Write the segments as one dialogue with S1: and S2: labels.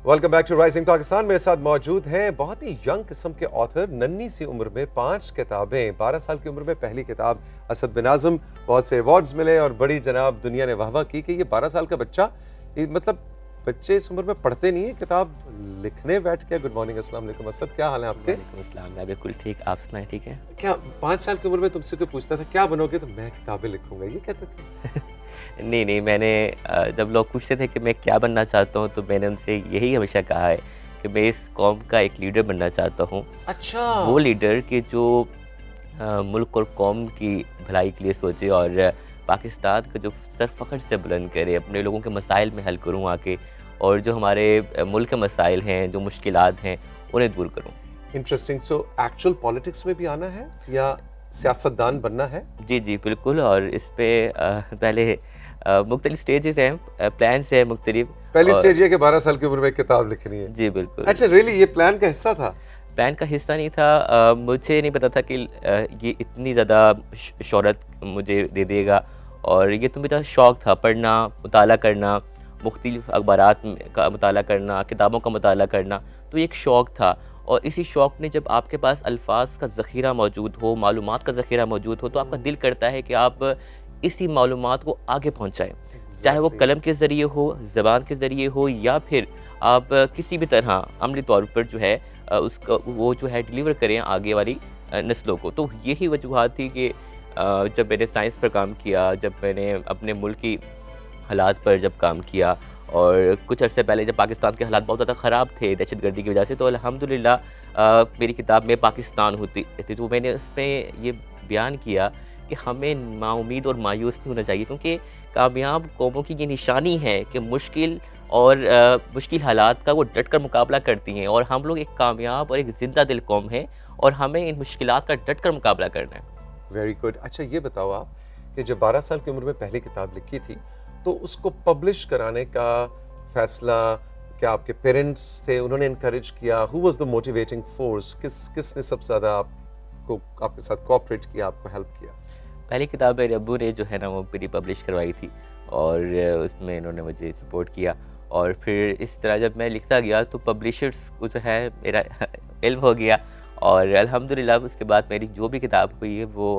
S1: Welcome back to rising Pakistan. मेरे साथ मौजूद हैं बहुत ही यंग किस्म के ऑथर, नन्ही सी उम्र में 5 किताबें, 12 साल की उम्र में पहली किताब असद बिन आज़म, बहुत से अवार्ड्स मिले और बड़ी जनाब दुनिया ने वाहवाह की कि ये 12 साल का बच्चा, मतलब बच्चे इस उम्र में पढ़ते नहीं है, किताब लिखने बैठ गया। गुड मॉर्निंग, अस्सलाम वालेकुम असद, क्या हाल है आपके?
S2: वालेकुम अस्सलाम, मैं बिल्कुल ठीक, आप सुनाएं ठीक है?
S1: क्या 5 साल की उम्र में तुमसे कोई पूछता था क्या बनोगे, तो मैं किताबें लिखूंगा ये कहते थे?
S2: नहीं, मैंने जब लोग पूछते थे कि मैं क्या बनना चाहता हूँ, तो मैंने उनसे यही हमेशा कहा है कि मैं इस कौम का एक लीडर बनना चाहता हूँ।
S1: अच्छा,
S2: वो लीडर कि जो मुल्क और कौम की भलाई के लिए सोचे और पाकिस्तान का जो सर फ़ख्र से बुलंद करे, अपने लोगों के मसाइल में हल करूँ आके, और जो हमारे मुल्क के मसाइल हैं, जो मुश्किलात हैं, उन्हें दूर करूँ।
S1: इंटरेस्टिंग। सो एक्चुअल पॉलिटिक्स में भी आना है या सियासतदान बनना है?
S2: जी, बिल्कुल। और इस पे पहले मुख्तलिफ स्टेजेस हैं, प्लान्स हैं मुख्तलिफ।
S1: पहली स्टेज ये कि 12 साल की उम्र में किताब लिखनी है।
S2: जी बिल्कुल।
S1: अच्छा, रियली ये प्लान का हिस्सा था?
S2: प्लान का हिस्सा नहीं था। मुझे नहीं पता था कि ये इतनी ज़्यादा शोहरत मुझे दे देगा, और ये तो मेरा शौक़ था, पढ़ना, मुताला करना, मुख्तलिफ अखबारात का मुताला करना, किताबों का मुताला करना, तो ये एक शौक़ था। और इसी शौक़ ने, जब आपके पास अल्फाज का ज़ख़ीरा मौजूद हो, मालूमात का ज़ख़ीरा मौजूद हो, तो आपका दिल करता है कि आप इसी मालूमात को आगे पहुँचाएँ। चाहे वो कलम के ज़रिए हो, ज़बान के ज़रिए हो, या फिर आप किसी भी तरह अमली तौर पर जो है उसका वो जो है डिलीवर करें आगे वाली नस्लों को। तो यही वजूहात थी कि जब मैंने साइंस पर काम किया, जब मैंने अपने मुल्क की हालात पर जब काम किया, और कुछ अर्से पहले जब पाकिस्तान के हालात बहुत ज़्यादा ख़राब थे दहशतगर्दी की वजह से, तो अल्हम्दुलिल्लाह मेरी किताब में पाकिस्तान होती थी, तो मैंने उसमें ये बयान किया कि हमें नाउम्मीद और मायूस नहीं होना चाहिए, क्योंकि कामयाब कौमों की ये निशानी है कि मुश्किल हालात का वो डट कर मुकाबला करती हैं, और हम लोग एक कामयाब और एक ज़िंदा दिल कौम है, और हमें इन मुश्किलात का डट कर मुकाबला करना है।
S1: Very good. अच्छा, ये बताओ आप कि जब 12 साल की उम्र में पहली किताब लिखी थी, तो उसको पब्लिश कराने का फैसला क्या आपके पेरेंट्स थे, उन्होंने इनकरेज किया? Who was the motivating force? किसने सबसे ज़्यादा आपके साथ कोऑपरेट किया, आपको हेल्प किया?
S2: पहली किताब मेरे अब्बू ने जो है ना वो प्री पब्लिश करवाई थी, और उसमें इन्होंने मुझे सपोर्ट किया। और फिर इस तरह जब मैं लिखता गया, तो पब्लिशर्स को जो है मेरा इल्म हो गया, और अल्हम्दुलिल्लाह उसके बाद मेरी जो भी किताब हुई है वो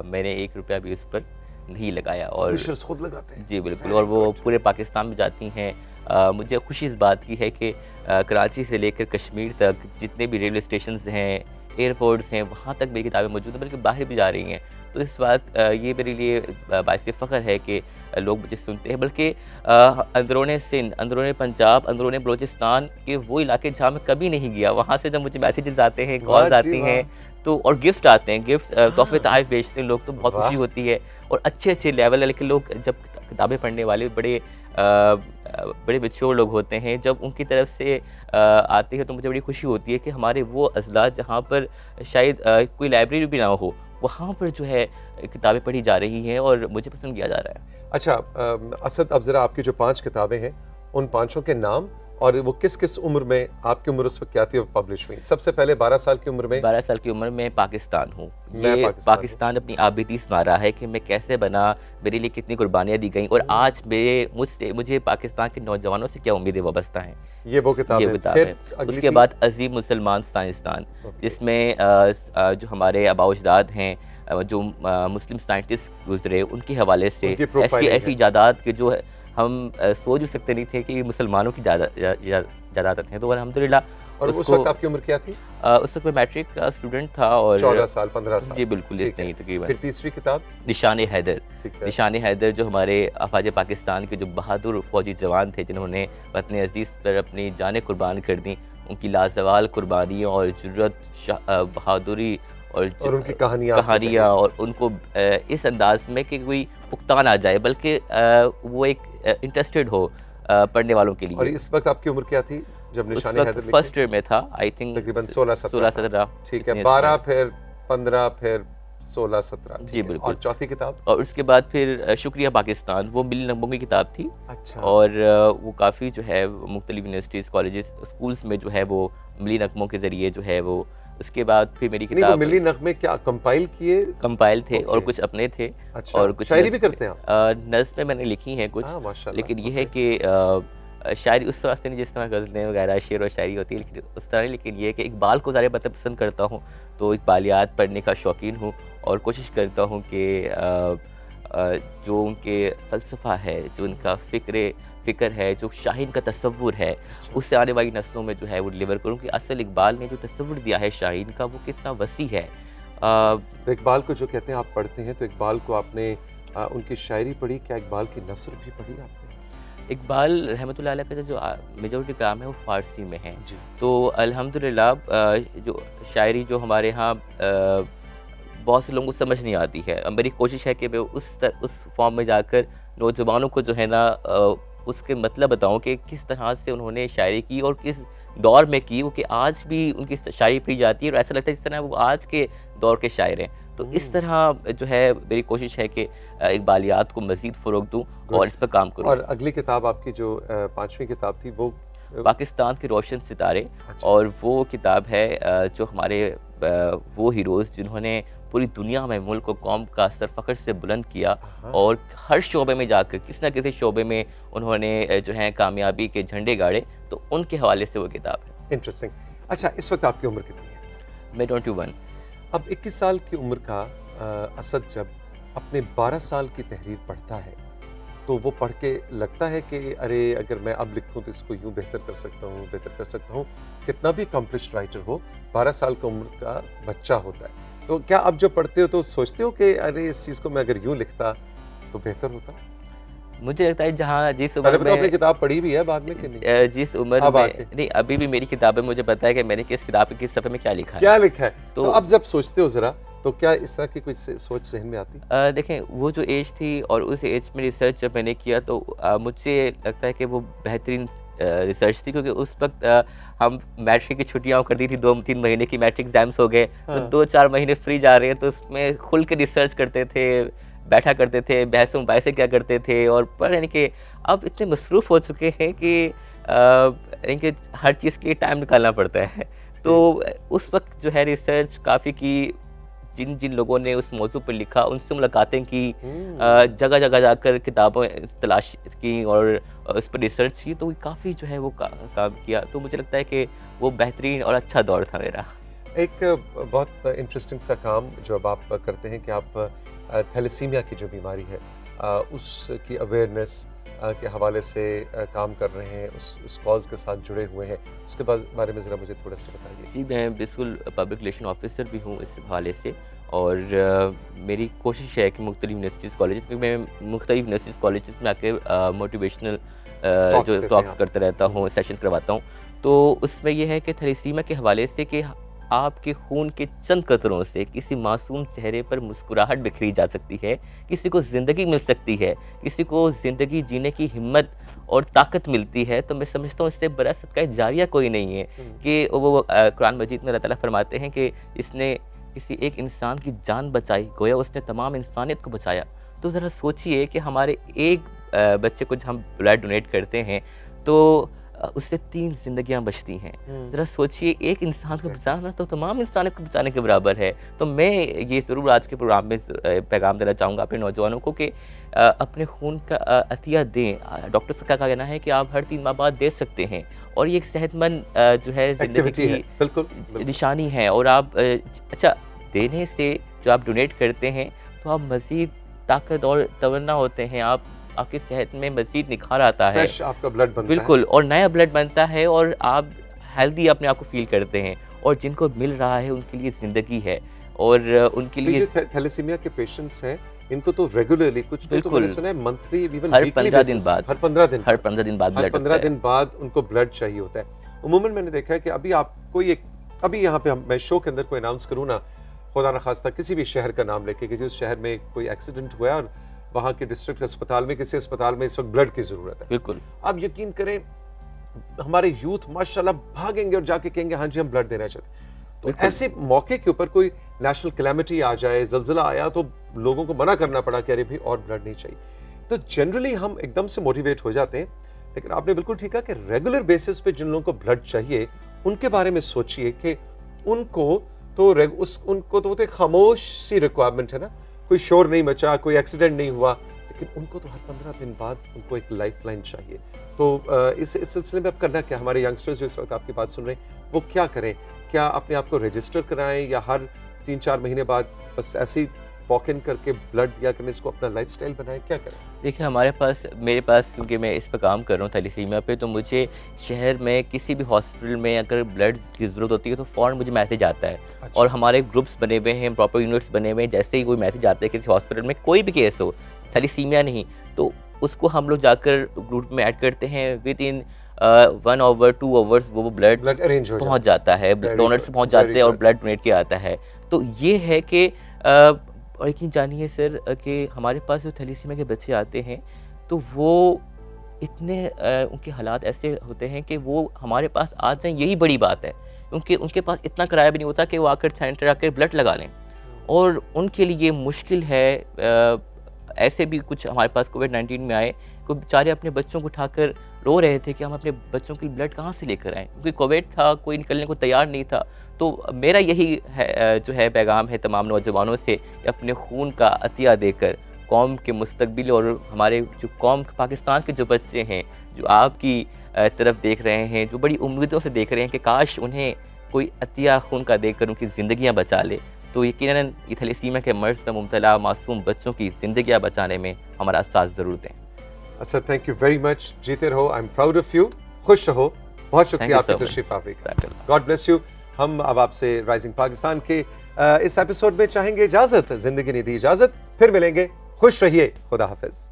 S2: मैंने 1 रुपया भी उस पर नहीं लगाया। और
S1: पब्लिशर्स खुद लगाते हैं?
S2: जी बिल्कुल। और वो पूरे पाकिस्तान में जाती हैं। मुझे खुशी इस बात की है कि कराची से लेकर कश्मीर तक जितने भी रेलवे स्टेशन हैं, एयरपोर्ट्स हैं, वहाँ तक मेरी किताबें मौजूद हैं, बल्कि बाहर भी जा रही हैं। तो इस बात ये मेरे लिए बाइस फ़ख्र है कि लोग मुझे सुनते हैं, बल्कि अंदरूनी सिंध, अंदरूनी पंजाब, अंदरूनी बलूचिस्तान के वो इलाके जहाँ मैं कभी नहीं गया, वहाँ से जब मुझे मैसेजेस आते हैं, कॉल्स आती हैं, तो और गिफ्ट आते हैं, गिफ्ट तोहफे तोहफ़े भेजते हैं लोग, तो बहुत खुशी होती है। और अच्छे लेवल के लोग, जब किताबें पढ़ने वाले बड़े मैच्योर लोग होते हैं, जब उनकी तरफ से आती है, तो मुझे बड़ी खुशी होती है कि हमारे वो अज़ला जहाँ पर शायद कोई लाइब्रेरी भी ना हो, वहाँ पर जो है किताबें पढ़ी जा रही हैं और मुझे पसंद किया जा रहा है।
S1: अच्छा असद, अब ज़रा आपकी जो 5 किताबें हैं, उन पाँचों के नाम और वो किस उम्र में, आपकी उम्र उस वक्त क्या थी, वो पब्लिश हुई? सबसे पहले 12 साल की उम्र में।
S2: 12 साल की उम्र में पाकिस्तान हूँ। ये पाकिस्तान अपनी आबिदी से रहा है कि मैं कैसे बना, मेरे लिए कितनी कुर्बानियाँ दी गई, और आज मुझे पाकिस्तान के नौजवानों से क्या उम्मीदें वाबस्ता हैं।
S1: ये वो किताब
S2: है। उसके बाद अजीम मुसलमान साइंसदान, जिसमें जो हमारे आबाओ-अजदाद हैं, जो मुस्लिम साइंटिस्ट गुजरे, उनके हवाले से ऐसी इजादात के जो है हम सोच भी सकते नहीं थे कि मुसलमानों की ज़्यादात हैं। तो अल्हम्दुलिल्लाह।
S1: और उस वक्त आपकी उम्र क्या थी?
S2: उस वक्त मैं मैट्रिक का स्टूडेंट था, और
S1: 14 साल 15 साल।
S2: जी बिल्कुल, इतना ही तकरीबन।
S1: फिर तीसरी किताब
S2: निशान हैदर। निशान हैदर जो हमारे अफवाज पाकिस्तान के जो बहादुर फौजी जवान थे, जिन्होंने वतन अजीज़ पर अपनी जानें कुर्बान कर दी, उनकी लाजवाल कुर्बानियों और जुर्रत, बहादुरी और उनकी कहानियाँ, और उनको इस अंदाज में कि कोई भुगतान आ जाए, बल्कि वो एक इंटरेस्टेड हो पढ़ने वालों के लिए।
S1: और इस वक्त आपकी उम्र क्या थी जब निशान हैदर लिखी?
S2: फर्स्ट ईयर में था, आई थिंक
S1: तकरीबन 16-17। ठीक है, 12 फिर 15 फिर 16-17।
S2: जी बिल्कुल।
S1: और चौथी किताब?
S2: और उसके बाद फिर शुक्रिया पाकिस्तान, वो मिली नगमों की किताब थी।
S1: अच्छा।
S2: और वो काफ़ी जो है मुख्तलिफ यूनिवर्सिटीज़, कॉलेजेस, स्कूल्स में जो है वो मिली नगमों के ज़रिए जो है वो। उसके बाद फिर मेरी किताब
S1: मिली नगमे क्या कंपाइल किए?
S2: कंपाइल थे, और कुछ अपने थे।
S1: अच्छा।
S2: और कुछ
S1: शायरी भी करते हैं आप?
S2: नज़्म में मैंने लिखी हैं कुछ, लेकिन ये है कि शायरी उस तरह से नहीं जिस तरह गज़लें वगैरह शेर और शायरी होती है, लेकिन उस तरह नहीं, लेकिन ये है कि इकबाल को ज़्यादा मतलब पसंद करता हूँ, तो इकबालियात पढ़ने का शौकीन हूँ और कोशिश करता हूँ कि जो उनके फ़लसफ़ा है, जो उनका फ़िक्र है, जो शाहीन का तसव्वुर है,
S1: अच्छा।
S2: उससे आने वाली नस्लों में जो है वो डिलीवर करूँ कि असल इकबाल ने जो तसव्वुर दिया है शाहीन का, वो कितना वसी है।
S1: तो इकबाल को जो कहते हैं आप पढ़ते हैं, तो इकबाल को आपने उनकी शायरी पढ़ी, क्या इकबाल की नस्र भी पढ़ी आपने?
S2: इकबाल रहमतुल्लाह अलैह का जो मेजॉरिटी काम है वो फ़ारसी में है।
S1: जी।
S2: तो अल्हम्दुलिल्लाह जो शायरी जो हमारे यहाँ बहुत से लोगों को समझ नहीं आती है। मेरी कोशिश है कि मैं उस फ़ॉर्म में जाकर नौजवानों को जो है ना उसके मतलब बताऊँ कि किस तरह से उन्होंने शायरी की और किस दौर में की, वो कि आज भी उनकी शायरी पढ़ी जाती है और ऐसा लगता है जिस तरह वो आज के दौर के शायर हैं। तो इस
S1: हुँ।
S2: तरह जो है मेरी कोशिश है कि इकबालियात को मज़ीद फ़रोग़ दूँ और इस पर काम करूँ।
S1: और अगली किताब आपकी जो 5वीं किताब थी वो
S2: पाकिस्तान के रोशन सितारे,
S1: अच्छा।
S2: और वो किताब है जो हमारे वो हीरोज़ जिन्होंने पूरी दुनिया में मुल्क और कौम का सर फ़ख्र से बुलंद किया
S1: हाँ,
S2: और हर शोबे में जाकर किसी न किसी शोबे में उन्होंने जो है कामयाबी के झंडे गाड़े, तो उनके हवाले से वो किताब है।
S1: इंटरेस्टिंग। अच्छा, इस वक़्त आपकी उम्र कितनी है?
S2: मैं 21।
S1: अब 21 साल की उम्र का असद जब अपने 12 साल की तहरीर पढ़ता है, तो वो पढ़ के लगता है कि अरे अगर मैं अब लिखूं तो इसको यूं बेहतर कर सकता हूँ, बेहतर कर सकता हूँ। कितना भी अकम्प्लिश्ड राइटर हो, 12 साल की उम्र का बच्चा होता है। तो क्या अब जब पढ़ते हो तो सोचते हो कि अरे इस चीज़ को मैं अगर यूं लिखता तो बेहतर होता?
S2: मुझे लगता है जहाँ जिस
S1: पहले
S2: उम्र
S1: बताओ, आपने
S2: में
S1: किताब पढ़ी भी है बाद में कि नहीं?
S2: जिस उम्र
S1: अब
S2: में
S1: आके
S2: नहीं, अभी भी मेरी किताबें मुझे पता है कि मैंने किस किताब के किस सफ़े में क्या लिखा है।
S1: क्या लिखा है? तो
S2: तो
S1: अब जब सोचते हो ज़रा, तो क्या इस तरह की कोई सोच ज़हन में आती?
S2: देखें, वो जो एज थी और उस एज में रिसर्च जब मैंने किया तो मुझे लगता है कि वो बेहतरीन रिसर्च थी, क्योंकि उस वक्त हम मैट्रिक की छुट्टियाँ कर दी थी, 2-3 महीने की मैट्रिक एग्जाम्स हो गए, तो
S1: हाँ।
S2: 2-4 महीने फ्री जा रहे हैं, तो उसमें खुल के रिसर्च करते थे, बैठा करते थे, बहस मुबाहिसे क्या करते थे और पर यानी कि अब इतने मसरूफ़ हो चुके हैं कि यानी कि हर चीज़ के लिए टाइम निकालना पड़ता है। तो
S1: ठीक।
S2: उस वक्त जो है रिसर्च काफ़ी की, जिन जिन लोगों ने उस मौजू पर लिखा उनसे मुलाकातें की, जगह जगह जाकर किताबें तलाश की और उस पर रिसर्च की, तो काफ़ी जो है वो काम किया। तो मुझे लगता है कि वो बेहतरीन और अच्छा दौर था मेरा।
S1: एक बहुत इंटरेस्टिंग सा काम जो अब आप करते हैं कि आप थैलेसीमिया की जो बीमारी है उसकी अवेयरनेस के हवाले से काम कर रहे हैं, उस कॉज के साथ जुड़े हुए हैं, उसके बारे में ज़रा मुझे थोड़ा सा बताइए।
S2: जी, मैं बिल्कुल पब्लिक रिलेशन ऑफिसर भी हूँ इस हवाले से, और मेरी कोशिश है कि मुख्तलिफ यूनिवर्सिटीज़ कॉलेजेस में, मैं मुख्तलिफ यूनिवर्सिटीज़ कॉलेजेस में आके मोटिवेशनल
S1: टॉक्स
S2: जो
S1: देते हैं
S2: टॉक्स
S1: आप?
S2: करता रहता हूँ, सेशंस करवाता हूँ। तो उसमें ये है कि थैलेसीमिया के हवाले से कि आपके खून के चंद कतरों से किसी मासूम चेहरे पर मुस्कुराहट बिखरी जा सकती है, किसी को ज़िंदगी मिल सकती है, किसी को ज़िंदगी जीने की हिम्मत और ताकत मिलती है। तो मैं समझता हूँ इससे बड़ा सदका जारिया कोई नहीं है कि वो कुरान मजीद में अल्लाह ताला फरमाते हैं कि इसने किसी एक इंसान की जान बचाई, गोया उसने तमाम इंसानियत को बचाया। तो ज़रा सोचिए कि हमारे एक बच्चे को जब हम ब्लड डोनेट करते हैं तो उससे 3 ज़िंदगियाँ बचती हैं। ज़रा सोचिए, एक इंसान को बचाना तो तमाम इंसानियत को बचाने के बराबर है। तो मैं ये ज़रूर आज के प्रोग्राम में पैगाम देना चाहूँगा अपने नौजवानों को कि अपने खून का अतिया दें। डॉक्टर का कहना है कि आप हर 3 माह बाद दे सकते हैं, और ये एक सेहतमंद जो है ज़िंदगी
S1: एक्टिविटी है, बिल्कुल, बिल्कुल।
S2: निशानी है। और आप अच्छा, देने से जो आप डोनेट करते हैं तो आप मज़ीद ताकत और तवन्ना होते हैं, आपकी सेहत में मज़ीद निखार आता है।
S1: फ्रेश आपका ब्लड बनता है।
S2: बिल्कुल, और नया ब्लड बनता है और आप हेल्दी अपने आप को फ़ील करते हैं, और जिनको मिल रहा है उनके लिए ज़िंदगी है, और उनके
S1: तो ये
S2: लिए
S1: जो थैलेसीमिया के पेशेंट्स हैं, इनको तो रेगुलरली, कुछ को तो मैंने
S2: बिल्कुल
S1: सुना है मंथली, इवन
S2: हर
S1: वीकली
S2: 15 दिन
S1: बेसिस,
S2: बाद
S1: हर 15 दिन
S2: हर
S1: बाद
S2: 15 दिन बाद
S1: हर
S2: ब्लड
S1: 15
S2: होता है।
S1: दिन बाद उनको ब्लड चाहिए होता है। उमूमन मैंने देखा है कि अभी आप कोई एक, अभी यहाँ पे मैं शो के अंदर कोई अनाउंस करूँ ना, खुदा न खास्ता किसी भी शहर का नाम लेके, किसी उस शहर में कोई एक्सीडेंट हुआ है और वहाँ के डिस्ट्रिक्ट अस्पताल में, किसी अस्पताल में इस वक्त ब्लड की ज़रूरत है।
S2: बिल्कुल।
S1: आप यकीन करें, हमारे यूथ माशाल्लाह भागेंगे और जाके कहेंगे हाँ जी हम ब्लड देना चाहते हैं। तो
S2: बिल्कुल।
S1: ऐसे मौके के ऊपर कोई नेशनल कैलेमिटी आ जाए, ज़लज़ला आया, तो लोगों को मना करना पड़ा कि अरे भाई और ब्लड नहीं चाहिए। तो जनरली हम एकदम से मोटिवेट हो जाते हैं, लेकिन आपने बिल्कुल ठीक कहा कि रेगुलर बेसिस पे जिन लोगों को ब्लड चाहिए उनके बारे में सोचिए कि उनको तो एक खामोश सी रिक्वायरमेंट है ना, कोई शोर नहीं मचा, कोई एक्सीडेंट नहीं हुआ, लेकिन उनको तो हर 15 दिन बाद उनको एक लाइफलाइन चाहिए। तो इस सिलसिले में अब करना क्या? हमारे यंगस्टर्स जो इस वक्त आपकी बात सुन रहे हैं वो क्या करें? क्या अपने आप को रजिस्टर कराएं या हर 3-4 महीने बाद बस ऐसे ही वॉक इन करके ब्लड दिया करें, इसको अपना लाइफस्टाइल बनाएं, क्या करें?
S2: देखिए मेरे पास क्योंकि मैं इस पर काम कर रहा हूँ थैलेसीमिया पे, तो मुझे शहर में किसी भी हॉस्पिटल में अगर ब्लड की ज़रूरत होती है तो फ़ौरन मुझे मैसेज आता है।
S1: अच्छा।
S2: और हमारे ग्रुप्स बने हुए हैं, प्रॉपर यूनिट्स बने हुए हैं। जैसे ही कोई मैसेज आता है किसी हॉस्पिटल में कोई भी केस हो, थैलेसीमिया नहीं, तो उसको हम लोग जाकर ग्रुप में ऐड करते हैं। विद इन 1 आवर 2 आवर्स वो ब्लड
S1: अरेंज हो
S2: पहुँच जाता है, डोनर से पहुँच जाते हैं और ब्लड डोनेट किया जाता है। तो ये है कि और यकीन जानिए सर कि हमारे पास जो थैलेसीमिया के बच्चे आते हैं तो वो इतने उनके हालात ऐसे होते हैं कि वो हमारे पास आ जाएं, यही बड़ी बात है। क्योंकि उनके पास इतना किराया भी नहीं होता कि वो आकर सेंटर आकर ब्लड लगा लें, और उनके लिए मुश्किल है। ऐसे भी कुछ हमारे पास कोविड-19 में आए, कोई बेचारे अपने बच्चों को उठाकर रो रहे थे कि हम अपने बच्चों के लिए ब्लड कहाँ से लेकर आएँ, क्योंकि कोविड था, कोई निकलने को तैयार नहीं था। तो मेरा यही है जो है पैगाम है तमाम नौजवानों से, अपने खून का अतिया देकर कौम के मुस्तकबिल और हमारे जो कौम पाकिस्तान के जो बच्चे हैं, जो आपकी तरफ देख रहे हैं, जो बड़ी उम्मीदों से देख रहे हैं कि काश उन्हें कोई अतिया खून का देकर उनकी ज़िंदगियाँ बचा ले, तो यकीनन थैलेसीमिया के मर्ज़ में मुब्तला मासूम बच्चों की ज़िंदगियाँ बचाने में हमारा साथ ज़रूर दें।
S1: Asad, thank you very much. जीते रहो, I am proud of you. खुश रहो। बहुत शुक्रिया आपकी तशरीफ आवरी का। God bless you. हम अब आपसे राइजिंग पाकिस्तान के इस एपिसोड में चाहेंगे इजाजत। जिंदगी ने दी इजाजत, फिर मिलेंगे। खुश रहिए। खुदा हाफिज।